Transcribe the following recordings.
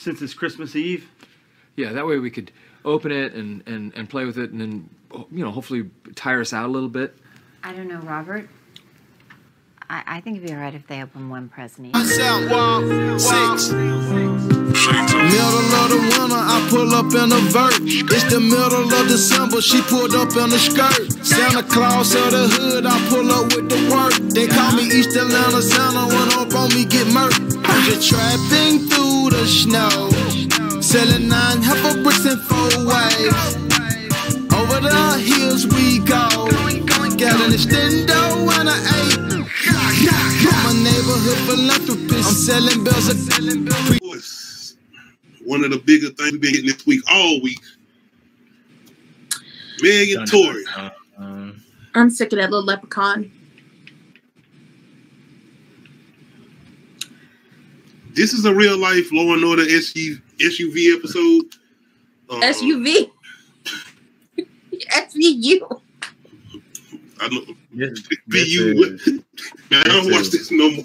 since it's Christmas Eve. Yeah, that way we could open it and play with it, and then, you know, hopefully tire us out a little bit. I don't know, Robert. I think it'd be all right if they open one present each. Middle of the winter, I pull up in a vert. It's the middle of December, she pulled up in a skirt. Santa Claus of the hood, I pull up with the work. They call me East Atlanta Santa, when up on me get murked. I'm just trapping through the snow, selling 9 heifer bricks in 4 waves. Over the hills we go, got an extendo and an 8. I'm a neighborhood philanthropist. I'm selling bills. One of the bigger things we've been getting this week, all week. Meg and Tory. I'm sick of that little leprechaun. This is a real life Law and Order SUV episode. SUV. SVU. I know. Man, I don't watch this no more.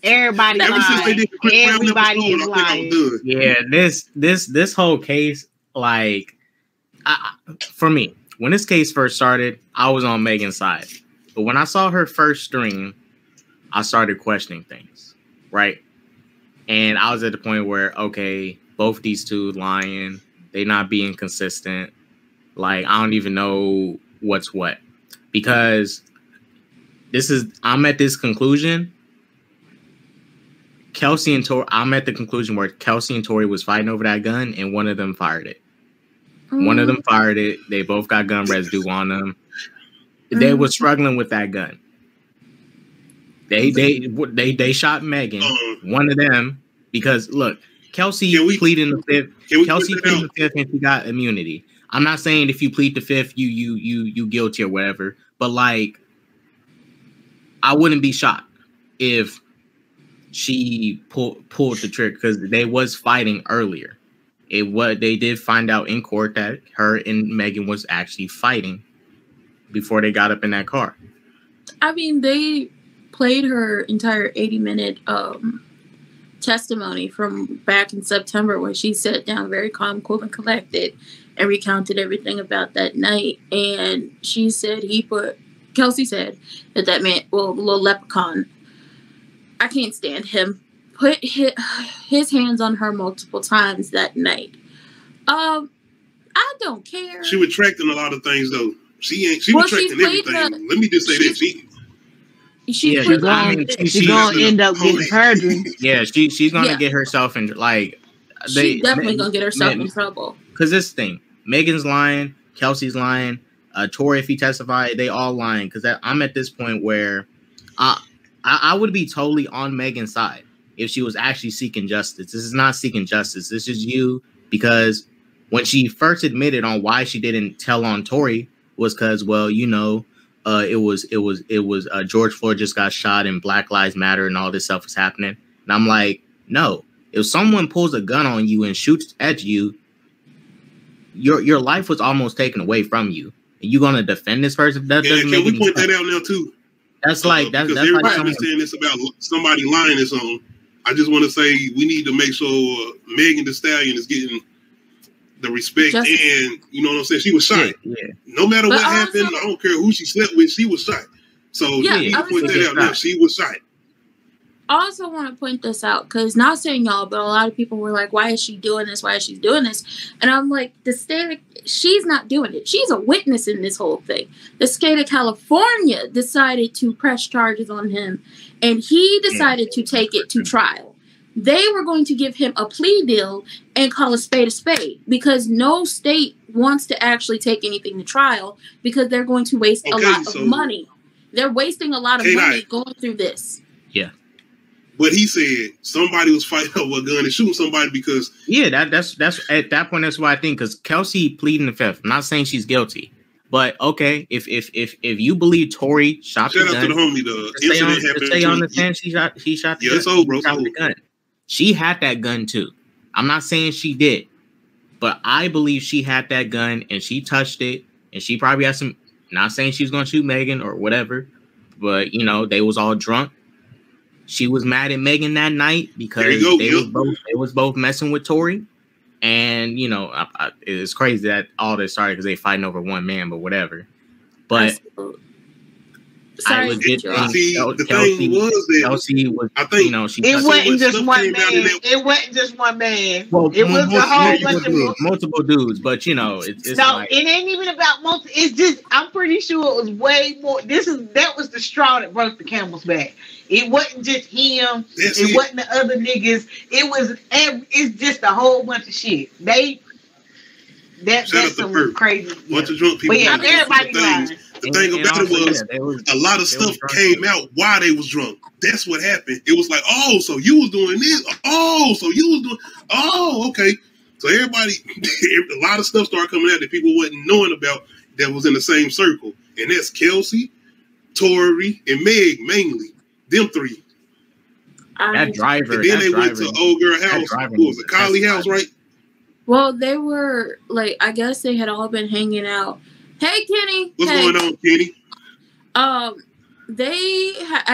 Everybody lying. Everybody is lying. Yeah, this whole case, like, for me, when this case first started, I was on Megan's side. But when I saw her first stream, I started questioning things, right? And I was at the point where, okay, both these two lying, they not being consistent. Like, I don't even know what's what. Because I'm at this conclusion. Kelsey and Tory, I'm at the conclusion where Kelsey and Tory was fighting over that gun, and one of them fired it. One of them fired it. They both got gun residue on them. They were struggling with that gun. They shot Megan. One of them, because look, Kelsey pleaded the fifth. Kelsey pleaded the fifth, and she got immunity. I'm not saying if you plead the fifth, you guilty or whatever, but like, I wouldn't be shocked if she pulled the trigger, because they was fighting earlier. They did find out in court that her and Megan was actually fighting before they got up in that car. I mean, they played her entire 80-minute testimony from back in September, where she sat down very calm, cool, and collected and recounted everything about that night. And she said Kelsey said that man, well, the little leprechaun, I can't stand him, put his hands on her multiple times that night. I don't care. She retracting a lot of things, though. She retracting everything. Let me just say that she's gonna end up getting perjury. Yeah, she's gonna get herself in, like, she's definitely gonna get herself in trouble. Because this thing, Megan's lying, Kelsey's lying, Tory, if he testified, they all lying. Because I'm at this point where I would be totally on Megan's side if she was actually seeking justice. This is not seeking justice. This is you, because when she first admitted on why she didn't tell on Tory was because, well, you know, it was George Floyd just got shot and Black Lives Matter and all this stuff was happening. And I'm like, no, if someone pulls a gun on you and shoots at you, your life was almost taken away from you. And you gonna defend this person? That doesn't make any sense. Can we point that out now too? That's like that's everybody's been saying this about somebody lying or something. I just want to say we need to make sure Megan Thee Stallion is getting the respect, and you know what I'm saying. She was shot. Yeah. No matter what happened, I don't care who she slept with. She was shot. So you point that out now. She was shot. I also want to point this out, because not saying y'all, but a lot of people were like, why is she doing this? Why is she doing this? And I'm like, she's not doing it. She's a witness in this whole thing. The state of California decided to press charges on him, and he decided to take it to trial. They were going to give him a plea deal and call a spade, because no state wants to actually take anything to trial, because they're going to waste a lot of money. They're wasting a lot of money going through this. Yeah. But he said somebody was fighting over a gun and shooting somebody because... Yeah, that's at that point, that's what I think, because Kelsey pleading the fifth. I'm not saying she's guilty. But, okay, if you believe Tory shot the gun... Shout out to the homie, the incident happened. Stay on the stand, he shot the gun. She had that gun, too. I'm not saying she did. But I believe she had that gun, and she touched it, and she probably had some... Not saying she's going to shoot Megan or whatever, but, you know, they was all drunk. she was mad at Megan that night because they was both messing with Tory. And, you know, it's crazy that all this started because they fighting over one man, but whatever. But I legit think the thing was that Kelsey was, I think, you know, it wasn't just one man. It wasn't just one man. Well, it was a whole bunch of multiple dudes. But you know, it's no, like, it ain't even about multiple. It's just I'm pretty sure it was way more. That was the straw that broke the camel's back. It wasn't just him. It wasn't the other niggas. It's just a whole bunch of shit. That's some crazy. Bunch of drunk people. But yeah, everybody lied. The thing about it was a lot of stuff came out while they was drunk. That's what happened. It was like, oh, so you was doing this. Oh, so you was doing. Oh, okay. So everybody, a lot of stuff started coming out that people wasn't knowing about that was in the same circle, and that's Kelsey, Tory, and Meg mainly. Them three. That driver. And then they went to old girl house. What was it? Kylie house, right? Well, they were like, I guess they had all been hanging out. Hey, Kenny. What's going on, Kenny? I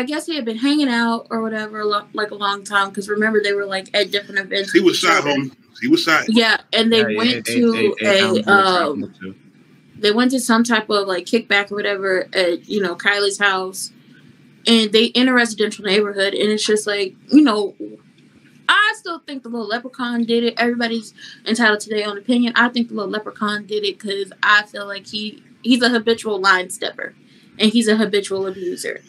guess they had been hanging out or whatever, like a long time. Because remember, they were like at different events. He was shot, homie. He was shot. Yeah, and they went to they went to some type of like kickback or whatever at Kylie's house, and they in a residential neighborhood, and it's just like I still think the little leprechaun did it. Everybody's entitled to their own opinion. I think the little leprechaun did it because I feel like he's a habitual line stepper and he's a habitual abuser.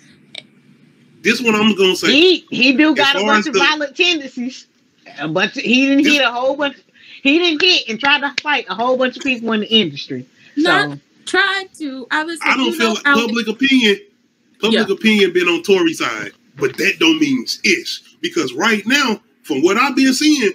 This one I'm gonna say he do got a bunch of violent tendencies. But he didn't hit a whole bunch. He didn't hit and try to fight a whole bunch of people in the industry. Not tried to. I don't feel like public opinion been on Tory's side, but that don't mean ish because right now. From what I've been seeing,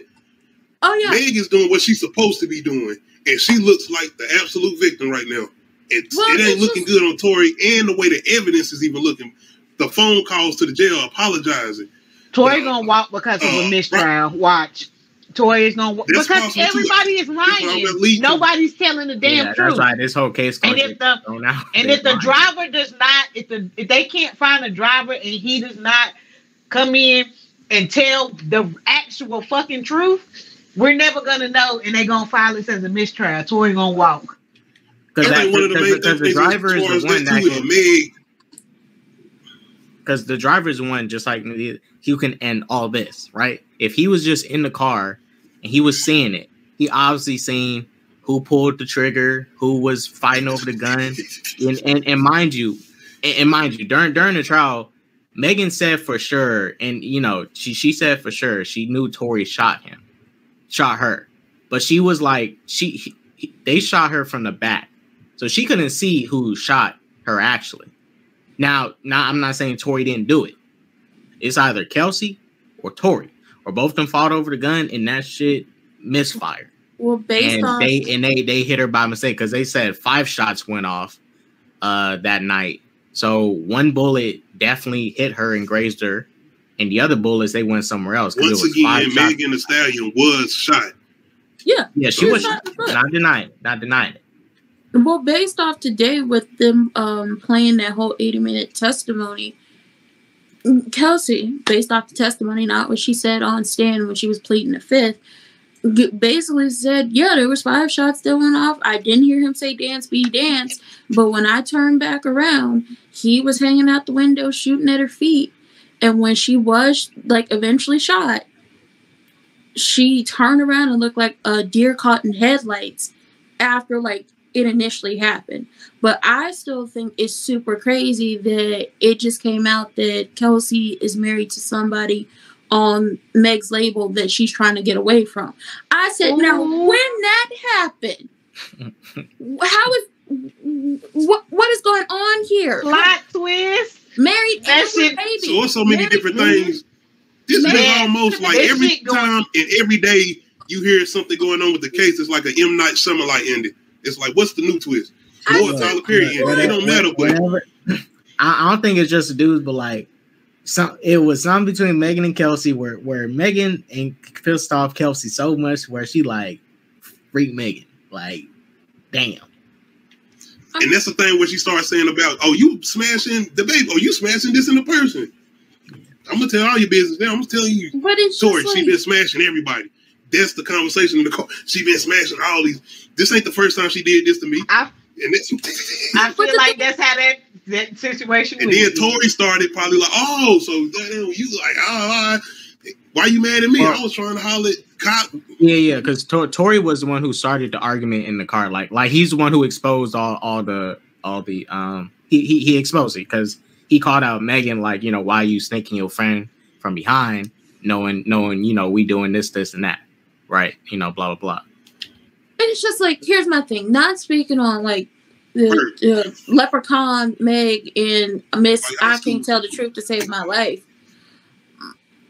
Meg is doing what she's supposed to be doing, and she looks like the absolute victim right now. It ain't looking good on Tory, and the way the evidence is even looking. The phone calls to the jail apologizing. Tory gonna walk because of a mistrial. Watch. Tory is gonna walk because everybody is lying. Nobody's telling the damn truth. That's right. This whole case. And if the driver does not, if they can't find a driver and he does not come in and tell the actual fucking truth, we're never gonna know, and they're gonna file this as a mistrial. Tory gonna walk. Because the driver is the one that because the driver is the one just like you can end all this, right? If he was just in the car and he was seeing it, he obviously seen who pulled the trigger, who was fighting over the gun, and mind you, during the trial. Megan said for sure, and she said for sure she knew Tory shot her, but she was like they shot her from the back, so she couldn't see who shot her actually. Now I'm not saying Tory didn't do it. It's either Kelsey or Tory, or both of them fought over the gun, and that shit misfired. Well, they hit her by mistake because they said 5 shots went off that night. So one bullet definitely hit her and grazed her, and the other bullets they went somewhere else. Once again, Megan Thee Stallion was shot. Yeah, she was shot. Not denying it. Well, based off today with them playing that whole 80-minute testimony, Kelsey, based off the testimony, not what she said on stand when she was pleading the fifth, basically said, yeah, there was 5 shots that went off. I didn't hear him say dance, be dance. But when I turned back around, he was hanging out the window shooting at her feet. And when she was eventually shot, she turned around and looked like a deer caught in headlights after it initially happened. But I still think it's super crazy that it just came out that Kelsey is married to somebody on Meg's label that she's trying to get away from. I said, now when that happened, what is going on here? Plot twist. Married and with baby. So it's so many different things. This is almost like every time and every day you hear something going on with the case, it's like an M. Night Shyamalan ending. It's like, what's the new twist? More Tyler Perry ending. It don't matter. Whatever. I don't think it's just the dudes, but it was something between Megan and Kelsey where Megan and pissed off Kelsey so much where she freak Megan. Damn. And that's the thing where she starts saying about, oh, you smashing the baby, oh, you smashing this in the person. I'm gonna tell all your business now. I'm telling you, but it's Tory, just she been smashing everybody. That's the conversation in the car. She been smashing all these. This ain't the first time she did this to me. I feel like that's how that situation. And then Tory started probably like, oh, so you like, oh, why you mad at me? I was trying to holler at cop. Yeah, because Tory was the one who started the argument in the car. Like he's the one who exposed all the he exposed it because he called out Megan like, you know, why you snaking your friend from behind, knowing, you know, we doing this and that, right? You know, blah blah blah. And it's just like, here's my thing. Not speaking on like the Leprechaun, Meg, and Miss I Can't Tell the Truth to Save My Life.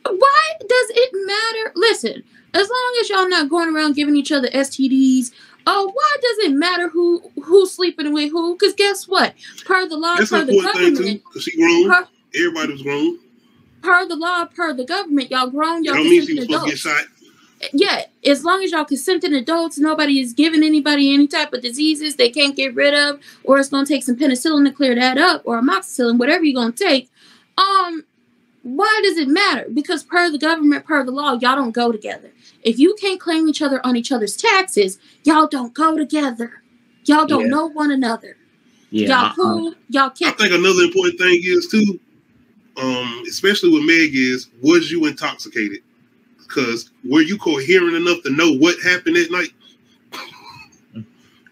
Why does it matter? Listen, as long as y'all not going around giving each other STDs, why does it matter who's sleeping with who? Because guess what? Per the law, per the government, because she grown. Everybody was grown. Per the law, per the government, y'all grown. Y'all consenting adults. Yeah, as long as y'all consenting adults, nobody is giving anybody any type of diseases they can't get rid of, or it's gonna take some penicillin to clear that up, or amoxicillin, whatever you're gonna take. Why does it matter? Because per the government, per the law, y'all don't go together. If you can't claim each other on each other's taxes, y'all don't go together. Y'all don't know one another. Yeah, y'all cool. Y'all can't. I think another important thing is too, especially with Meg, is was you intoxicated? Because were you coherent enough to know what happened that night?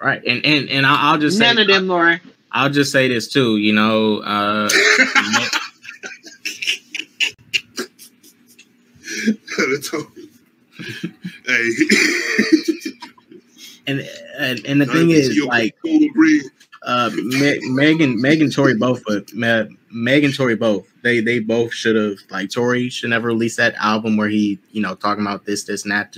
Right, and I'll just none of them are. I'll just say this too. You know, hey. and the thing is, like, Meg and Tory both, they both should have, like, Tory should never release that album where he, you know, talking about this and that,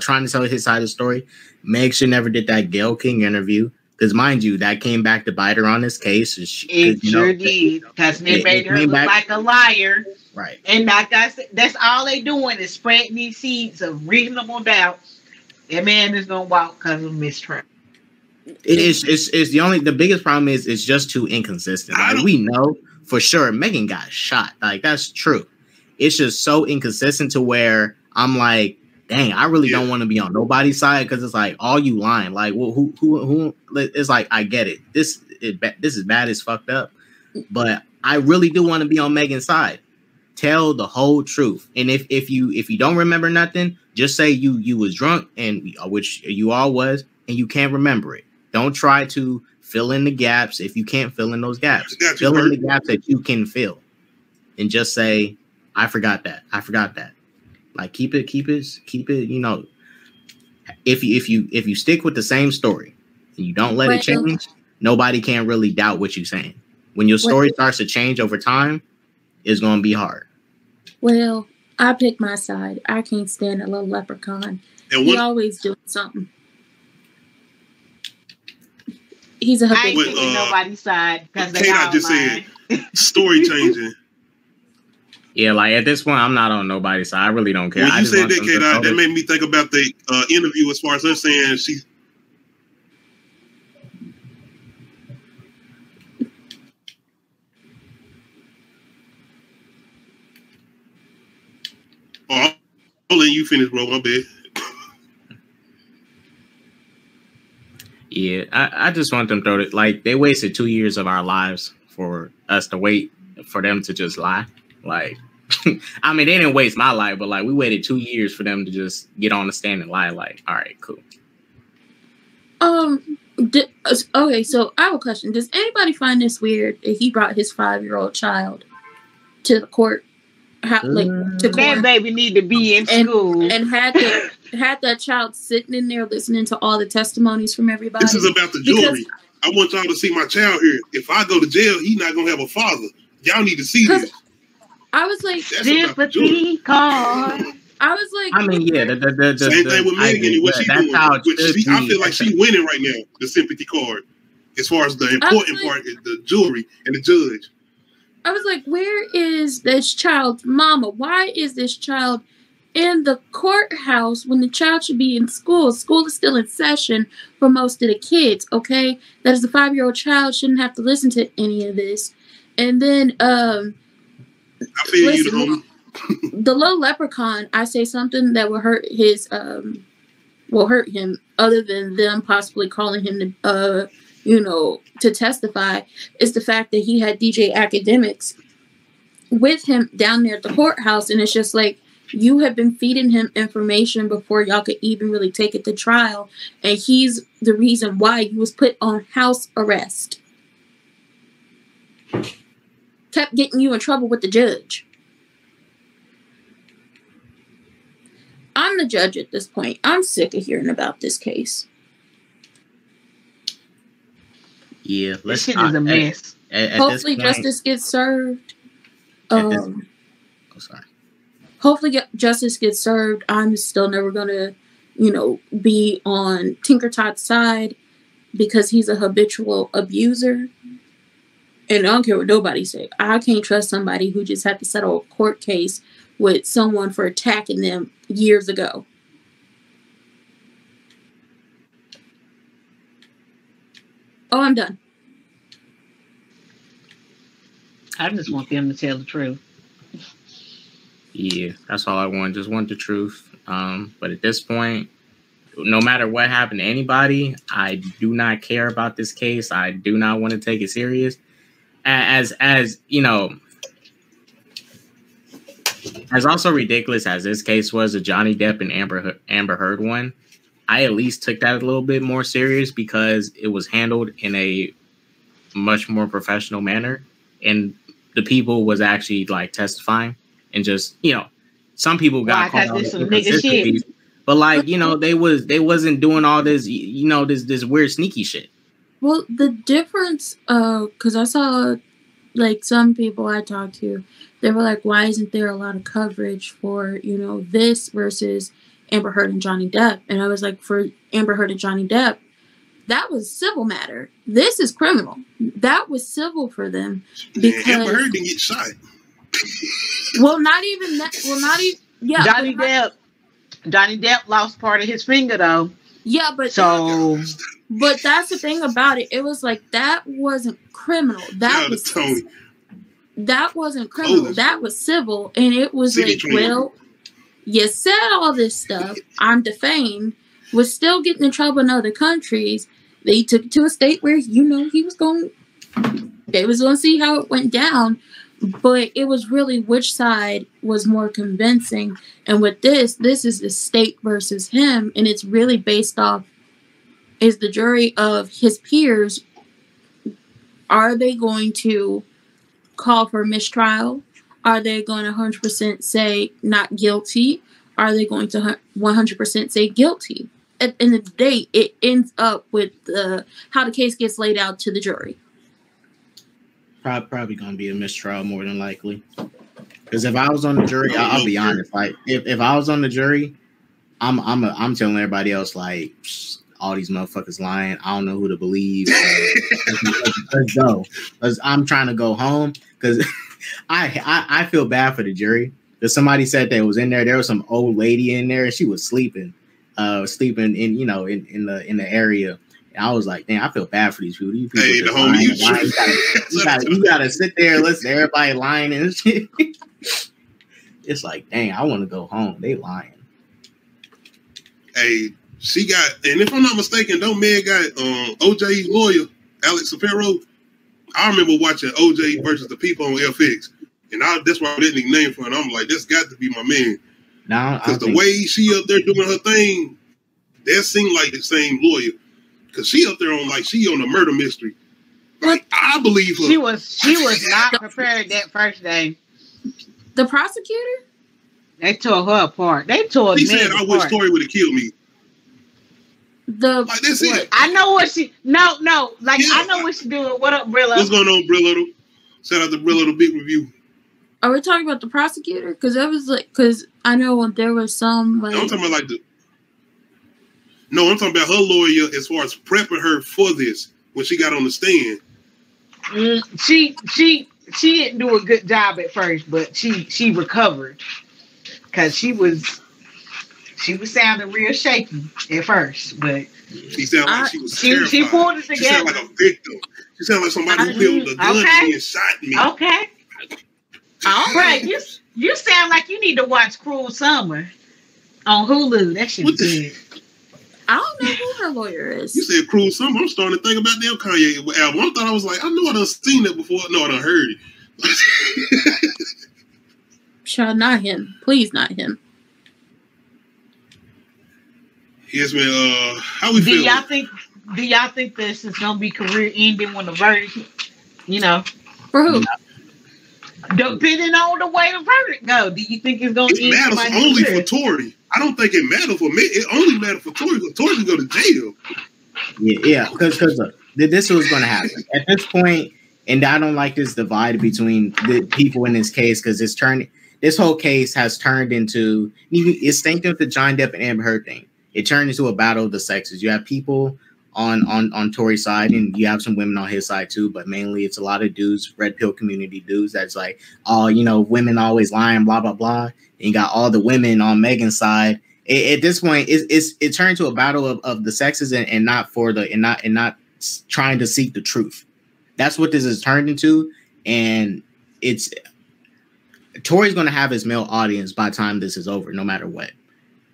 trying to tell his side of the story. Meg should never did that Gayle King interview. Because, mind you, that came back to bite her on this case. It sure did. Because they made her look like a liar. Right. And like I said, that's all they doing is spreading these seeds of reasonable doubt. That man is going to walk because of mistrust. It's the biggest problem is it's just too inconsistent. Like, we know for sure Megan got shot. Like, that's true. It's just so inconsistent to where I'm like, dang, I really don't want to be on nobody's side because it's like all you lying. Like, well, who? It's like, I get it. This is bad as fucked up, but I really do want to be on Megan's side. Tell the whole truth, and if you don't remember nothing, just say you was drunk, and which you all was, and you can't remember it. Don't try to fill in the gaps if you can't fill in those gaps. Fill in the gaps that you can fill, and just say, I forgot that. I forgot that. Like, keep it. You know, if you stick with the same story and you don't let it change, nobody can really doubt what you're saying. When your story starts to change over time, it's gonna be hard. Well, I pick my side. I can't stand a little leprechaun. He always doing something. He's a I ain't picking nobody's side because they all just said story changing. Yeah, like at this point, I'm not on nobody's side. I really don't care. When you said that, K-Dot, that made me think about the interview as far as her saying she. Oh, I'll let you finish, bro. My bad. Yeah, I just want them to throw it. Like, they wasted 2 years of our lives for us to wait for them to just lie. Like, I mean, they didn't waste my life, but like, we waited 2 years for them to just get on the stand and lie. Like, all right, cool. Okay, so I have a question. Does anybody find this weird that he brought his 5-year-old child to the court? That baby need to be in school and had that child sitting in there listening to all the testimonies from everybody. This is about the jury. I want y'all to see my child here. If I go to jail, he's not gonna have a father. Y'all need to see this. I was like, sympathy card. I was like, I mean, yeah, the same thing with Megan and what she doing. I feel like she winning right now. The sympathy card, as far as the important part, is the jury and the judge. I was like, where is this child's mama? Why is this child in the courthouse when the child should be in school? School is still in session for most of the kids, okay? That is, the 5-year-old child shouldn't have to listen to any of this. And then I feel you, homie. The little leprechaun, I say something that will hurt him, other than them possibly calling him to, to testify, is the fact that he had DJ Academics with him down there at the courthouse, and it's just like, you have been feeding him information before y'all could even really take it to trial, and he's the reason why he was put on house arrest. Kept getting you in trouble with the judge. I'm the judge at this point. I'm sick of hearing about this case. Yeah, this shit is a mess. Hopefully justice gets served. Sorry. Hopefully justice gets served. I'm still never gonna, be on Tinker Todd's side because he's a habitual abuser. And I don't care what nobody say. I can't trust somebody who just had to settle a court case with someone for attacking them years ago. Oh, I'm done. I just want them to tell the truth. Yeah, that's all I want. Just want the truth. But at this point, no matter what happened to anybody, I do not care about this case. I do not want to take it serious. As also ridiculous as this case was, the Johnny Depp and Amber Heard one, I at least took that a little bit more serious because it was handled in a much more professional manner, and the people was actually like testifying, and just some people got caught on some nigga shit, but they wasn't doing all this this weird sneaky shit. Well, the difference, because I saw, like, some people I talked to, they were like, why isn't there a lot of coverage for, this versus Amber Heard and Johnny Depp? And I was like, for Amber Heard and Johnny Depp, that was civil matter. This is criminal. That was civil for them. Because Amber Heard didn't get shot. Well, not even that. Well, not even. Yeah. Johnny Depp lost part of his finger, though. Yeah, but but that's the thing about it. It was like, that wasn't criminal. That wasn't criminal. That was civil, and it was like, well, you said all this stuff. I'm defamed. Was still getting in trouble in other countries. They took it to a state where they was going to see how it went down. But it was really which side was more convincing. And with this is the state versus him. And it's really based off, is the jury of his peers, are they going to call for mistrial? Are they going to 100% say not guilty? Are they going to 100% say guilty? At the end of the day, it ends up with how the case gets laid out to the jury. Probably going to be a mistrial more than likely. Because if I was on the jury, I'll be honest. Like if I was on the jury, I'm telling everybody else, like, all these motherfuckers lying. I don't know who to believe. Let's go. I'm trying to go home because I feel bad for the jury. Because somebody said that was in there. There was some old lady in there, and she was sleeping in the area. I was like, damn, I feel bad for these people. These people hey, the homie, you gotta sit there and listen to everybody lying and shit. It's like, dang, I want to go home. They lying. Hey, she got, and if I'm not mistaken, don't Meg got OJ's lawyer, Alex Shapiro. I remember watching OJ versus the people on FX, and that's why I didn't name for it. I'm like, that's got to be my man. Because the way she up there doing her thing, that seemed like the same lawyer. Because she up there she on a murder mystery. Like, I believe her. She was not prepared that first day. The prosecutor? They tore her apart. She said, I wish Tory would have killed me. Like, that's it. I know what she... No. Like, yeah. I know what she doing. What up, Brillo? What's going on, Brillo? Shout out to Brillo, Big Review. Are we talking about the prosecutor? Because that was like... Because I know when there was some, like... No, I'm talking about, like, I'm talking about her lawyer as far as prepping her for this when she got on the stand. She didn't do a good job at first, but she recovered because she was sounding real shaky at first, but she sounded like she was terrified. She pulled it together. She sounded like a victim. She sounded like somebody who killed a gun and shot me. Okay. All right, you sound like you need to watch Cruel Summer on Hulu. That shit is good. I don't know who her lawyer is. You said Cruel Summer. I'm starting to think about damn Kanye album. I thought I was like, I know I done seen that before. No, I done heard it. Child, not him. Please, not him. Yes, man. How we feel? Do y'all think this is gonna be career ending when the verdict? For who? Depending on the way the verdict go, do you think it's gonna? It matters only for Tory. I don't think it matters for me. It only matters for Tory because Tory can go to jail. Yeah, because this was going to happen at this point, and I don't like this divide between the people in this case because this whole case has turned into it's same thing with the Johnny Depp and Amber Heard thing. It turned into a battle of the sexes. You have people on Tory's side, and you have some women on his side too, but mainly it's a lot of dudes, red pill community dudes that's like, oh, women always lying, blah blah blah. And you got all the women on Megan's side. At this point, it turned to a battle of the sexes and not trying to seek the truth. That's what this has turned into, and Tory's going to have his male audience by the time this is over, no matter what.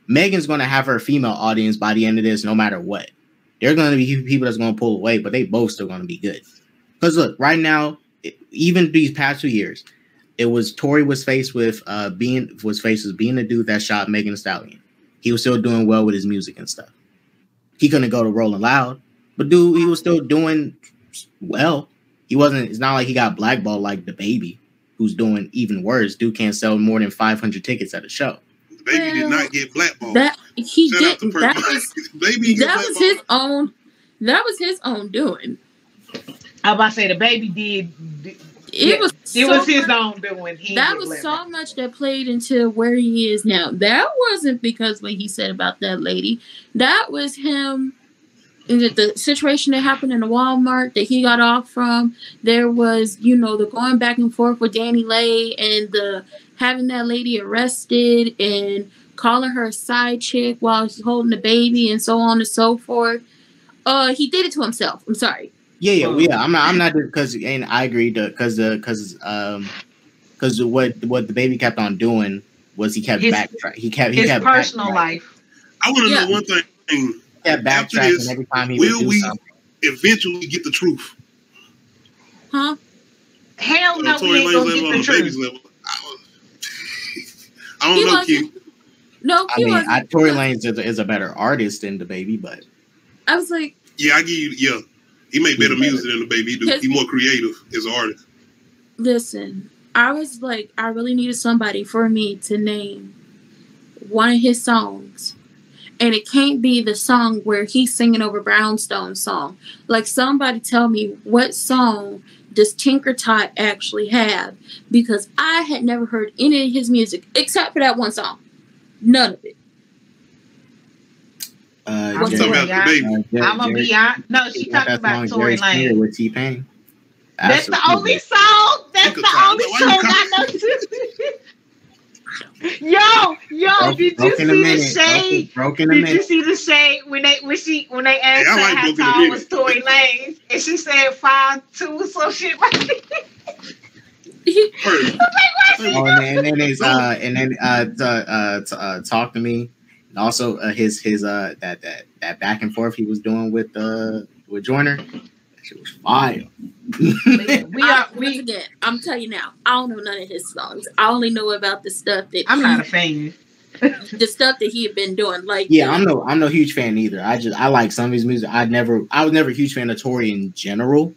Megan's going to have her female audience by the end of this, no matter what. There are going to be people that's going to pull away, but they both still going to be good. Because look, right now, even these past 2 years, it was Tory was faced with being a dude that shot Megan Thee Stallion. He was still doing well with his music and stuff. He couldn't go to Rolling Loud, but dude, he was still doing well. It's not like he got blackballed like the Baby, who's doing even worse. Dude can't sell more than 500 tickets at a show. The Baby did not get blackballed. That he did. That was his own doing. I was about to say the Baby did. It was his own doing. That was so much that played into where he is now. That wasn't because what he said about that lady. That was him. The situation that happened in the Walmart that he got off from. There was, the going back and forth with Danny Lay and the having that lady arrested and calling her a side chick while he's holding the baby and so on and so forth. He did it to himself. I'm sorry. Yeah. I'm not because, and I agree because what the Baby kept on doing was he kept backtracking. He kept personal life. I want to know one thing. He kept backtracking every time he would do something. Eventually get the truth? Huh? Hell no, we ain't gonna get the truth. I don't know, Q. No, Q wasn't. Tory Lanez is a better artist than the Baby, but I was like, yeah, I give you, yeah. He made better music than the Baby. He's more creative as an artist. Listen, I was like, I really needed somebody for me to name one of his songs. And it can't be the song where he's singing over Brownstone's song. Like, somebody tell me what song does Tinker Tot actually have? Because I had never heard any of his music except for that one song. None of it. I'm gonna be honest. No, she talked about Tory Lanez with T-Pain. That's the only song. That's the only song I know too. Yo, did you see the shade? Did you see the shade when they asked her how tall was Tory Lanez and she said 5'2" or some shit like that? Talk to Me, and also his that back and forth he was doing with Joyner. That shit was fire. I'm telling you now, I don't know none of his songs. I only know about the stuff that I'm not a fan. The stuff that he had been doing, like I'm no huge fan either. I like some of his music. I was never a huge fan of Tory in general,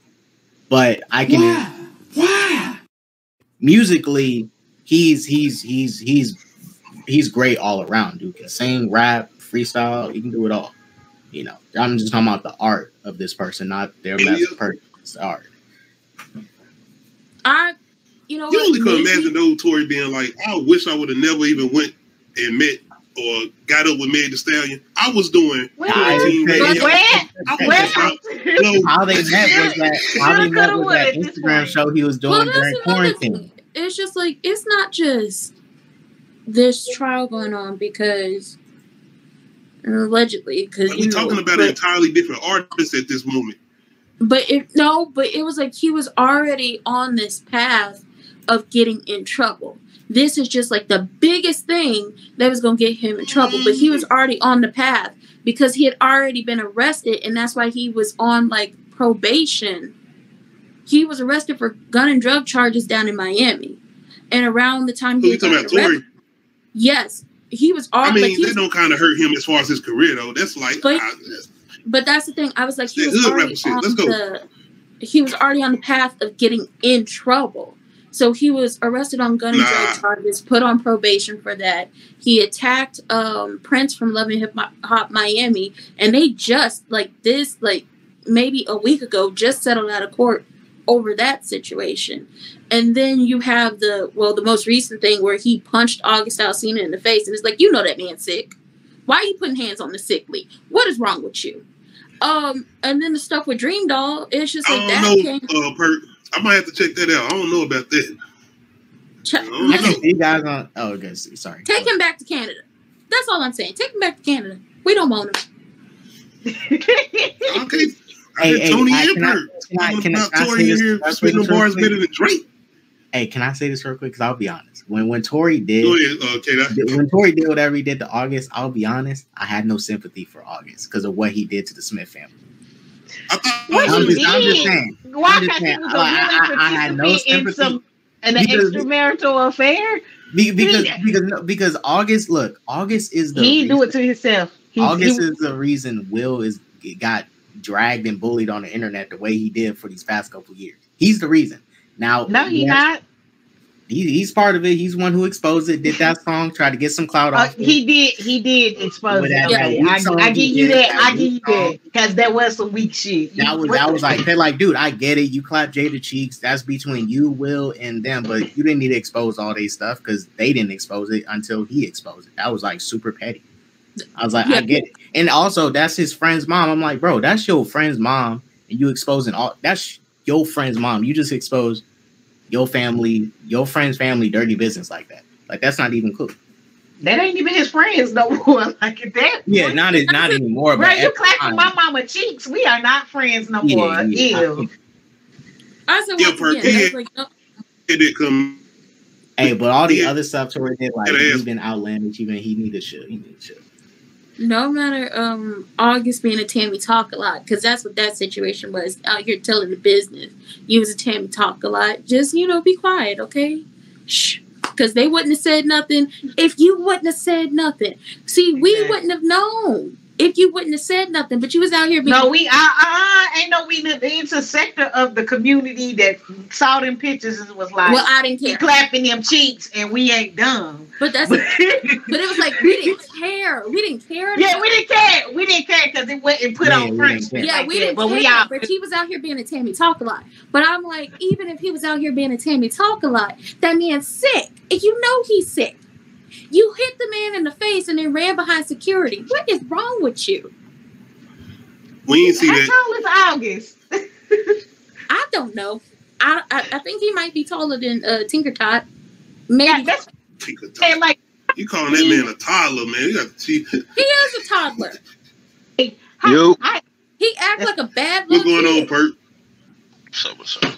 but I can. Why? Musically, he's great all around. Dude can sing, rap, freestyle. He can do it all. I'm just talking about the art of this person, not their best person. It's the art. You only could imagine old Tory being like, I wish I would have never even went and met or got up with Meg Thee Stallion. I was doing quarantine radio. How they met was that Instagram show he was doing during quarantine. It's just like, it's not just this trial going on because allegedly, because we're talking about an entirely different artist at this moment. But it was like he was already on this path of getting in trouble. This is just like the biggest thing that was going to get him in trouble. But he was already on the path because he had already been arrested. And that's why he was on like probation. He was arrested for gun and drug charges down in Miami. And around the time he talking about Tory? Yes. He was already. I mean, that don't kind of hurt him as far as his career, though. That's like. But that's the thing. I was like, he was already on the path of getting in trouble. So he was arrested on gun and drug charges, put on probation for that. He attacked Prince from Love and Hip Hop Miami, and they just maybe a week ago just settled out of court over that situation. And then you have the most recent thing where he punched August Alsina in the face, and it's like, you know that man's sick. Why are you putting hands on the sickly? What is wrong with you? And then the stuff with Dream Doll, it's just like that. I might have to check that out. I don't know about that. I can see you guys on. Oh, okay. Sorry. Take him back to Canada. That's all I'm saying. Take him back to Canada. We don't want him. Okay. Hey, Tony can I Tory here spitting the bars better than Drake. Hey, can I say this real quick? Because I'll be honest. When Tory did, when Tory did whatever he did to August, I'll be honest, I had no sympathy for August because of what he did to the Smith family. I'm just saying. Why can't he I had no sympathy in an extramarital affair? Because August, look, August is the he do it to himself. August is the reason Will got dragged and bullied on the internet the way he did for these past couple of years. He's the reason. Now, no, he's not. He's part of it. He's one who exposed it, did that song, tried to get some clout off. He did expose it. I give you that. Because that was some weak shit. That was like, they're like, dude, I get it. You clap Jada Cheeks. That's between you, Will, and them. But you didn't need to expose all their stuff because they didn't expose it until he exposed it. That was like super petty. I was like, I get it. And also, that's his friend's mom. I'm like, bro, that's your friend's mom. And you exposing that's your friend's mom. You just exposed your friend's family dirty business like that. Like, that's not even cool. That ain't even his friends no more. Like at that point. Yeah, not anymore. Bro, you clapping my mama cheeks. We are not friends no more. Ew. It did come. Hey, but all the other stuff Tory did, like, he's been outlandish. Even he need to chill. No matter August being a Tammy talk a lot, because that's what that situation was. Out here telling the business, you was a Tammy talk a lot. Just be quiet, okay? Shh, because they wouldn't have said nothing if you wouldn't have said nothing. See, we wouldn't have known if you wouldn't have said nothing. But you was out here being it's a sector of the community that saw them pictures and was like, well, I didn't care, clapping them cheeks, and we ain't dumb. But but it was like we didn't care. We didn't care. Yeah, we didn't care. We didn't care because it wasn't put on French. Yeah, we didn't care. But he was out here being a Tammy talk a lot. But I'm like, even if he was out here being a Tammy talk a lot, that man's sick. And you know he's sick. You hit the man in the face and then ran behind security. What is wrong with you? We didn't see that. How tall is August? I don't know. I think he might be taller than Tinker Tot. Maybe. Yeah, Tinker Tot. Like, you calling that man a toddler, man? He is a toddler. He acts like a bad little kid. What's going on, Perk? What's up?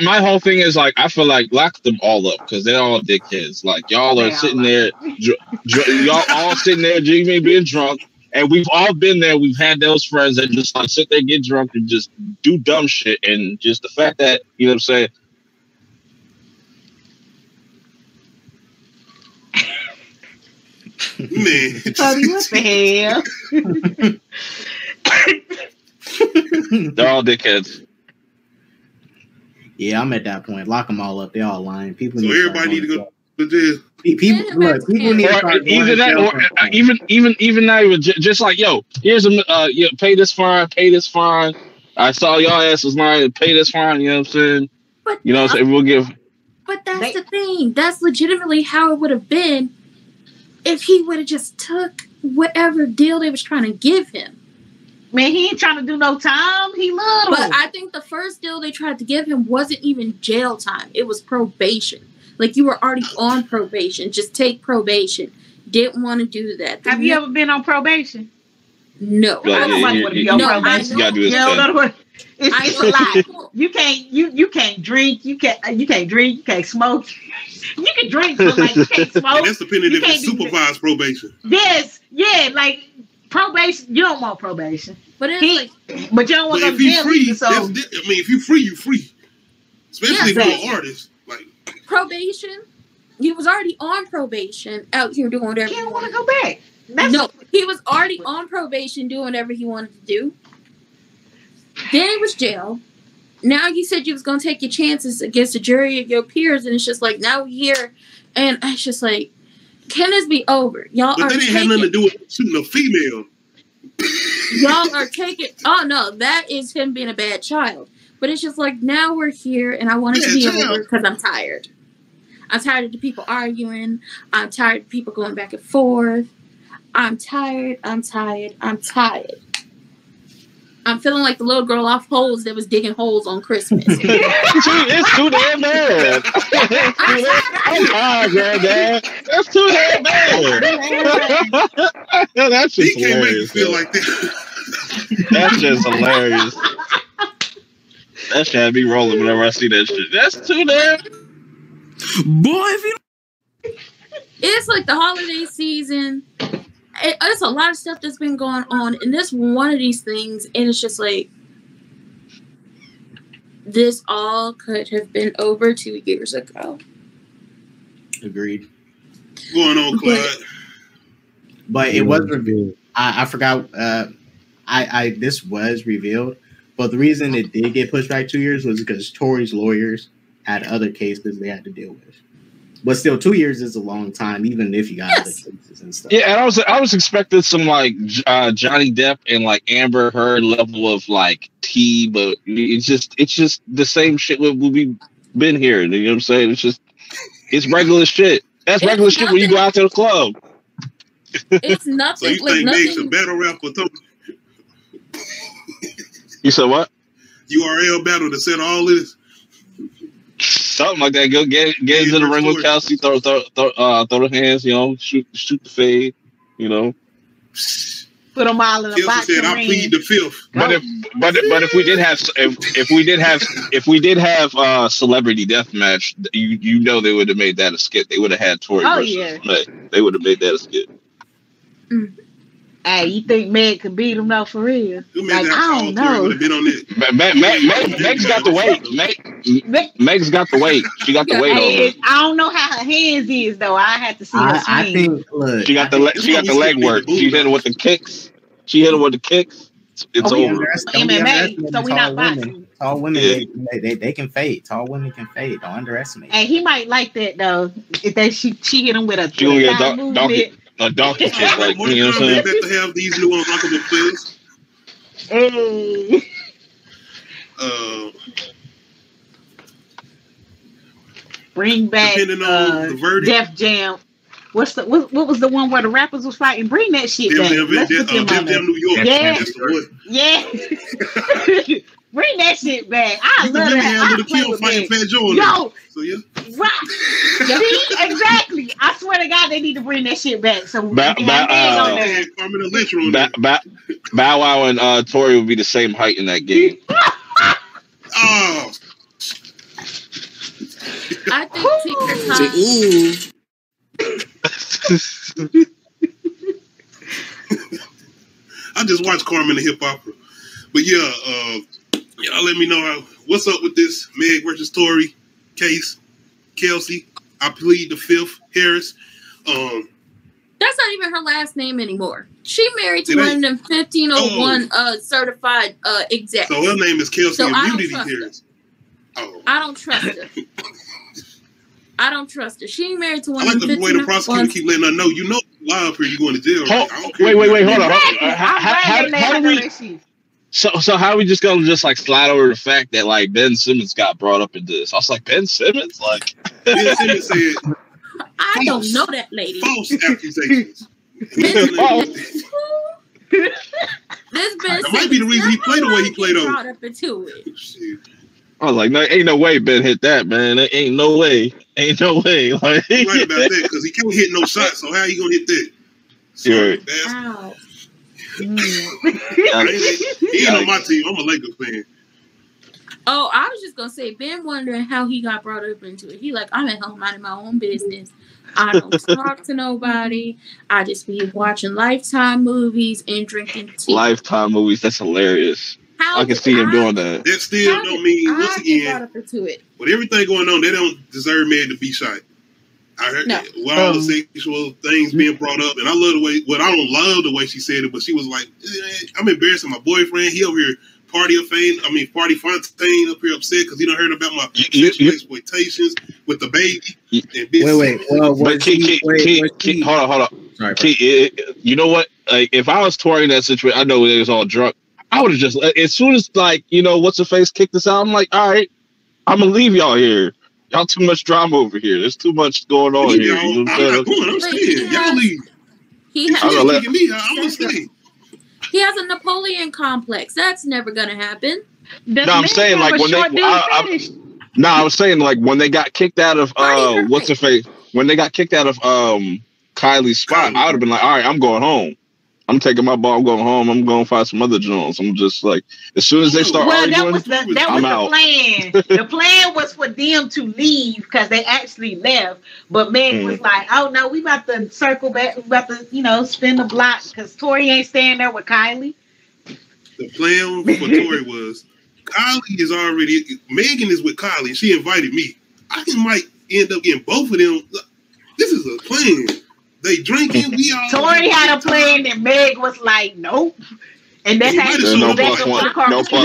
My whole thing is like, I feel like lock them all up because they're all dickheads. Like, y'all are sitting there, y'all all sitting there dreaming, being drunk, and we've all been there. We've had those friends that just like sit there, get drunk, and just do dumb shit. And just the fact that, you know what I'm saying? Man, what the hell? They're all dickheads. Yeah, I'm at that point. Lock them all up. They're all lying. People. So everybody need to go to jail. People need to start either that, or even now, just like, yo, here's pay this fine. I saw y'all asses lying. Pay this fine. You know what I'm saying? But you know what I'm saying? We'll give. But that's the thing. That's legitimately how it would have been if he would have just took whatever deal they was trying to give him. Man, he ain't trying to do no time. He little. But I think the first deal they tried to give him wasn't even jail time. It was probation. Like, you were already on probation. Just take probation. Didn't want to do that. Have you ever been on probation? No. I don't want to be on probation. You gotta do It's a lot. You can't drink. You can't drink. You can't smoke. You can drink, but like you can't smoke. And that's depending if it's supervised probation. Yes, yeah, like probation. You don't want probation, but it's but you don't want to to jail either. So I mean, if you free, you free. Especially if you're an artist. Like probation. He was already on probation, out here doing whatever. He don't want to go back. He was already on probation, doing whatever he wanted to do. Then it was jail. Now you said you was gonna take your chances against a jury of your peers, and it's just like now we're here, and it's just like, can this be over? Y'all but are that ain't had nothing to do with shooting a female. Y'all are taking. Oh no, that is him being a bad child. But it's just like now we're here, and I want it to be over because I'm tired. I'm tired of the people arguing. I'm tired of people going back and forth. I'm tired. I'm tired. I'm tired. I'm feeling like the little girl off Holes that was digging holes on Christmas. It's too damn bad. I'm tired, Granddad. That's too damn bad. That's just he can't make you feel like that. That's just hilarious. That shit had me rolling whenever I see that shit. That's too damn. Boy, if you. It's like the holiday season. It's a lot of stuff that's been going on, and this one of these things, and it's just like this all could have been over 2 years ago. Agreed. Going on, Clyde. But it was revealed. I forgot. This was revealed, but the reason it did get pushed back 2 years was because Tory's lawyers had other cases they had to deal with. But still, 2 years is a long time, even if you got other cases and stuff. Yeah, and I was expecting some like Johnny Depp and like Amber Heard level of like tea, but it's just the same shit we've been here. You know what I'm saying? It's regular shit. That's regular shit when you go out to the club. It's nothing. So you think Meg's a battle rap for Tory? You said what? URL battle to set all this. Something like that. Go get into the ring with Kelsey. Throw the hands. You know, shoot the fade. You know. Put them all in a box. Said, "I plead the fifth." But if we did have celebrity deathmatch, you know they would have made that a skit. They would have had Tory versus Meg. They would have made that a skit. Mm. Hey, you think Meg could beat him though for real? Like, I don't know. Meg's got the weight. Meg's got the weight. She got the weight on. I don't know how her hands is though. I have to see her swing. I think look, she got the leg work. She hit him with the kicks. It's over. So we not boxing. Tall women, they can fade. Tall women can fade. Don't underestimate. And he might like that though. If she hit him with a donkey kick, like, you know what I'm saying? To have these new unlockable players. Hey. Bring back the verdict. Def Jam. What was the one where the rappers was fighting? Bring that shit back. Def Jam New York. Yeah. Bring that shit back. I love that. I play with that. Yo, so, yeah. Right. See, exactly. I swear to God, they need to bring that shit back. So Bow Wow and Tory would be the same height in that game. Oh. I think I just watched Carmen the Hip Hopper. But yeah, y'all let me know what's up with this Meg versus Tory case. Kelsey, I plead the fifth. Harris. That's not even her last name anymore. She married to one of them 1501 certified execs. So her name is Kelsey Immunity Harris. Oh. I don't trust her. I don't trust her. She married to one I of like them. the way the prosecutor keep letting her know. You know, lie up here, you're going to jail. Right? Wait, hold on. How do we? So how are we just gonna like slide over the fact that like Ben Simmons got brought up into this? I was like, Ben Simmons, like Ben Simmons said, I don't know that lady. False accusations. This that might be the reason he played the way he played on. Brought up into it. I was like, no, ain't no way Ben hit that, man. There ain't no way. Like, right about that because he can't hit no shots. So how you gonna hit that? Sorry, Ow. he ain't on my team. I'm a Lakers fan. Oh, I was just gonna say, Ben wondering how he got brought up into it. He like, I'm at home minding my own business. I don't talk to nobody. I just be watching Lifetime movies and drinking tea. Lifetime movies, that's hilarious. How I can see him doing that. That still don't mean, once again, with everything going on, they don't deserve Meg to be shot. I heard with all the sexual things being brought up, and I love the way. Well, I don't love the way she said it, but she was like, "I'm embarrassing my boyfriend. He over here party Fontaine up here upset because he don't heard about my sexual exploitations with the baby." And hold on. Sorry, you know what? Like, if I was Tory in that situation, I know they was all drunk. I would have just, as soon as what's her face kicked us out, I'm like, all right, I'm gonna leave y'all here. Y'all too much drama over here. There's too much going on here. You know what I'm saying? I'm staying. Y'all leave. He has a Napoleon complex. That's never gonna happen. I'm saying like when I was saying like when they got kicked out of what's her face? When they got kicked out of Kylie's spot, I would have been like, all right, I'm going home. I'm taking my ball. I'm going home. I'm going to find some other Jones. I'm just like, as soon as they start arguing, that was the plan. The plan was for them to leave because they actually left. But Meg was like, oh, no, we about to circle back. We about to, spin the block because Tory ain't staying there with Kylie. The plan for Tory was, Kylie is already, Megan is with Kylie. She invited me. I might end up getting both of them. This is a plan. They drinking. We all. Tory had a plan, and Meg was like, "Nope." And that's actually no plus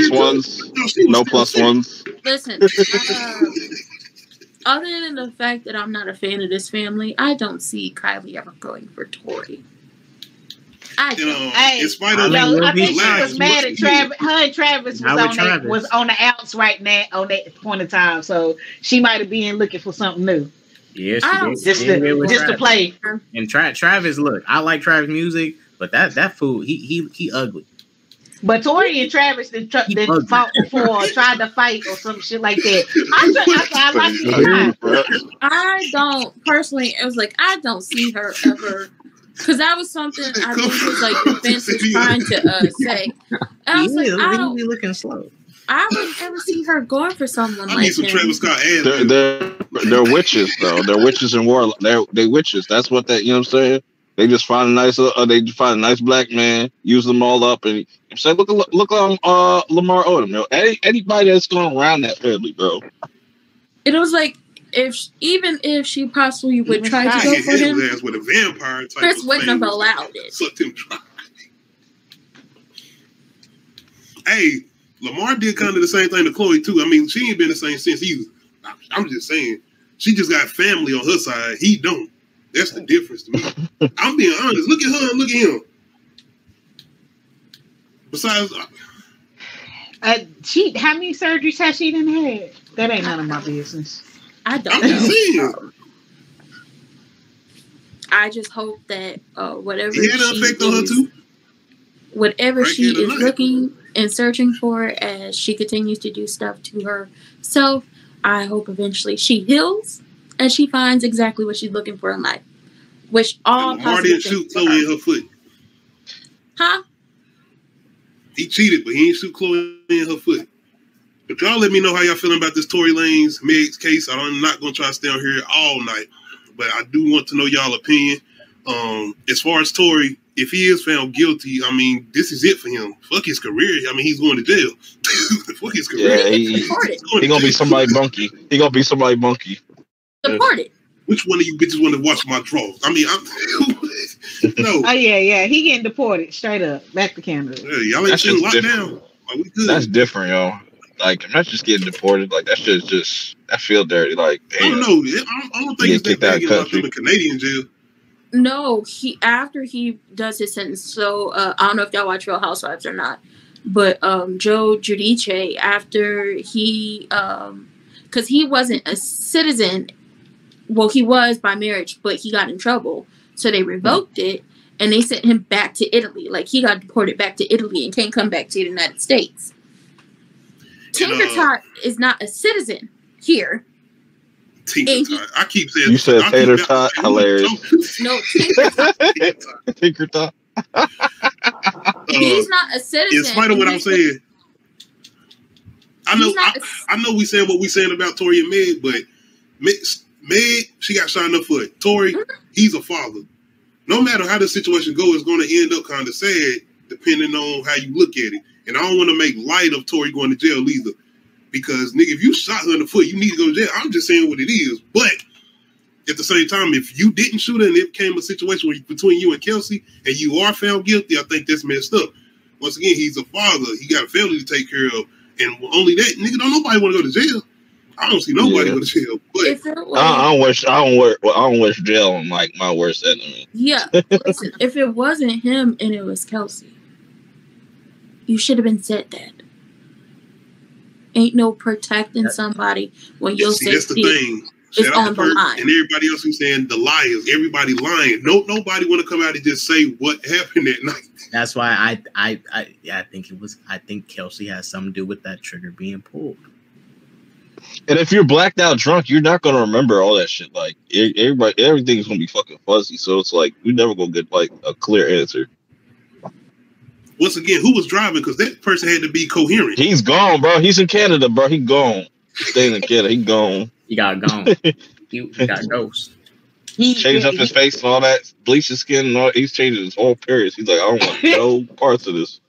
ones. No plus ones. Listen, other than the fact that I'm not a fan of this family, I don't see Kylie ever going for Tory. I think she was mad at Travis. Her and Travis was on the outs right now on that point of time, so she might have been looking for something new. Yeah, just to play. And Travis, look, I like Travis music, but that fool, he ugly. But Tory and Travis that fought before, tried to fight or some shit like that. I don't personally. It was like I don't see her ever. Because that was something I think was like Vince was trying to say. And I was like, I don't be looking slow. I would never see her going for someone like need some him. Travis Scott they're witches though. They're witches and warlocks. They witches. That's what you know what I'm saying? They just find a nice black man, use them all up, and say, look on Lamar Odom. Anybody that's going around that family, bro. It was like even if she possibly would try to go for him, with a vampire type Chris wouldn't have allowed it. Sucked him dry. Hey, Lamar did kind of the same thing to Chloe too. I mean, she ain't been the same since either. I'm just saying, she just got family on her side. He don't. That's the difference to me. I'm being honest. Look at her and look at him. Besides, how many surgeries has she done had? That ain't none of my business. I don't know. I just hope that whatever she is looking and searching for as she continues to do stuff to herself, I hope eventually she heals and she finds exactly what she's looking for in life. Which all Lamar didn't shoot Chloe in her foot. Huh? He cheated, but he didn't shoot Chloe in her foot. But y'all let me know how y'all feeling about this Tory Lanez Meg's case. I'm not going to try to stay on here all night, but I do want to know y'all opinion. As far as Tory, if he is found guilty, I mean, this is it for him. Fuck his career. I mean, he's going to jail. Fuck his career. Yeah, he's going to be somebody bunky. He's going to be somebody bunky. Deported. Which one of you bitches want to watch my draws? I mean, no. Oh, yeah. He getting deported straight up. Back to Canada. Yeah, y'all ain't seen locked down. We good. That's different, yo. Like, I'm not just getting deported. Like, that shit's just, I feel dirty. Like, damn. I don't know. I don't think it's that bad getting locked up in Canadian jail. No, after he does his sentence. So, I don't know if y'all watch Real Housewives or not. But Joe Giudice, after he, because he wasn't a citizen. Well, he was by marriage, but he got in trouble. So they revoked it, and they sent him back to Italy. Like, he got deported back to Italy and can't come back to the United States. Tinker Tot is not a citizen here. Tinker Tot. I keep saying... You said Tater Tot? Hilarious. No, Tinker Tot. Tinker Tot. He's not a citizen. In spite of what I'm saying, I know we saying what we saying about Tory and Meg, but Meg, she got shot in the foot. Tory, he's a father. No matter how the situation goes, it's going to end up kind of sad, depending on how you look at it. And I don't want to make light of Tory going to jail either, because nigga, if you shot her in the foot, you need to go to jail. I'm just saying what it is. But at the same time, if you didn't shoot her and it became a situation between you and Kelsey, and you are found guilty, I think that's messed up. Once again, he's a father. He got a family to take care of. And only that, nigga, don't nobody want to go to jail. I don't see nobody go to jail. But I don't wish jail on like my worst enemy. Yeah, listen, if it wasn't him and it was Kelsey, you should have been said that. Ain't no protecting somebody when your safety is on the line. And everybody else who's saying the liars, everybody lying. Nobody want to come out and just say what happened that night. That's why I think Kelsey has something to do with that trigger being pulled. And if you're blacked out drunk, you're not gonna remember all that shit. Like everything's gonna be fucking fuzzy. So it's like we never gonna get like a clear answer. Once again, who was driving? Because that person had to be coherent. He's gone, bro. He's in Canada, bro. He gone. He's staying in Canada. He gone. He got gone. he got ghost. He changed up his face and all that, bleached his skin and all. He's changing his whole appearance. He's like, I don't want no parts of this.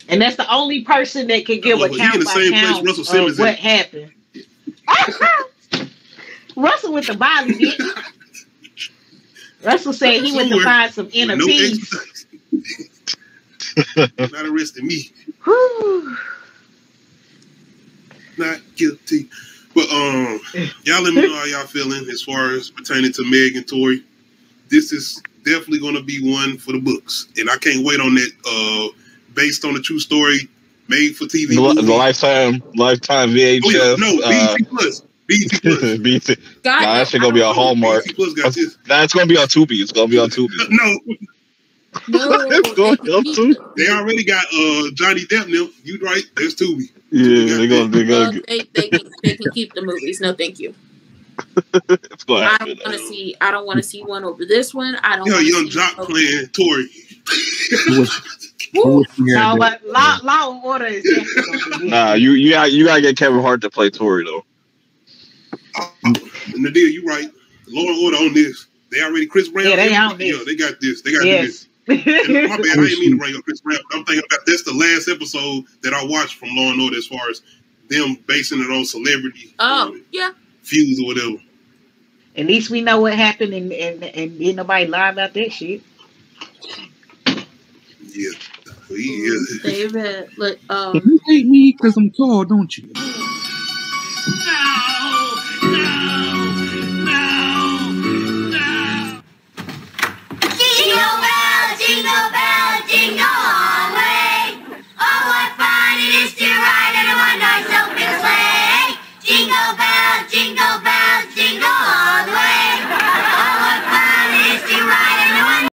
And that's the only person that can give a count by count of what happened. Russell with the body, didn't he? Russell said he went to find some inner peace. Not arresting me. Not guilty. But y'all let me know how y'all feeling as far as pertaining to Meg and Tory. This is definitely going to be one for the books, and I can't wait on that. Based on a true story, made for TV. The lifetime VHS. Oh, yeah. No, BET Plus. BET Plus. BET. Nah, that shit gonna be a Hallmark. That's gonna be on Tubi. It's gonna be on Tubi. No, it's going on Tubi. They already got Johnny Depp now. You right? There's Tubi. Yeah, they gonna. They can keep the movies. No, thank you. It's going I don't want to see one over this one. I don't. Young Jock playing Tory. No, but Law and Order is definitely. Nah, you gotta get Kevin Hart to play Tory though. Nadia, you right. Law and Order on this. They already Chris Brown. Yeah, they on this. Yeah, they got this. They got this. And my bad, I didn't mean to bring up Chris Brown. I'm thinking about that's the last episode that I watched from Law and Order as far as them basing it on celebrity. Oh, yeah. Feuds or whatever. At least we know what happened and ain't nobody lie about that shit. Yeah. David, you hate me because I'm tall, don't you?